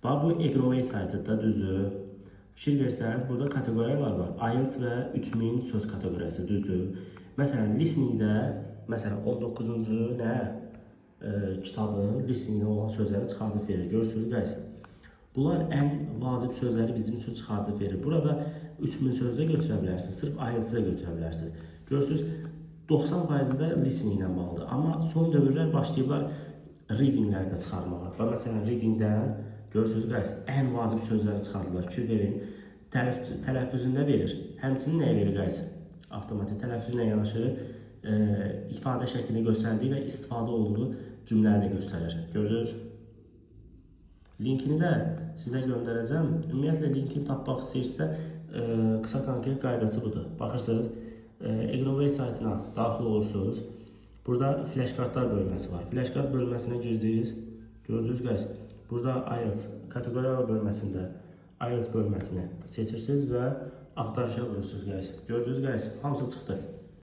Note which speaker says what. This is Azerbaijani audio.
Speaker 1: Bax, bu Egnoway saytıda düzdür. Fikir versəniz, burada kateqoriyalar var. IELTS və 3000 söz kateqoriyası düzdür. Məsələn, listeningdə, məsələn, 19-cu kitabın listeningdə olan sözləri çıxardıb verir. Görürsünüz, guys. Bunlar ən vacib sözləri bizim üçün çıxardıb verir. Burada 3000 sözdə götürə bilərsiniz, sırf IELTS-də götürə bilərsiniz. Görürsünüz, 90% də listening ilə bağlıdır. Amma son dövrlər başlayıblar readingləri də çıxarmağa. Məsələn, readingdən görürsünüz, guys, ən vacib sözləri çıxardılar. Fikir verin, tələffüzündə verir. Həmçinin nəyə verir, guys? Avtomatik tələffüzünə yanaşı ifadə şəklini göstərdiyi və istifadə olduğu cümlələri göstərir. Gördünüz? Linkini də sizə göndərəcəm. Ümumiyyətlə, linkini tapmaq istəyirsə, qısa konkret qaydası budur. Baxırsınız, Egnoway saytına daxil olursunuz. Burada flashkartlar bölməsi var. Flashkart bölməsinə girdiniz. Gördünüz, guys. Burada IELTS kateqoriyalar bölməsində IELTS bölməsini seçirsiniz və axtarışa vurursunuz, guys. Gördünüz, guys. Hamısı çıxdı.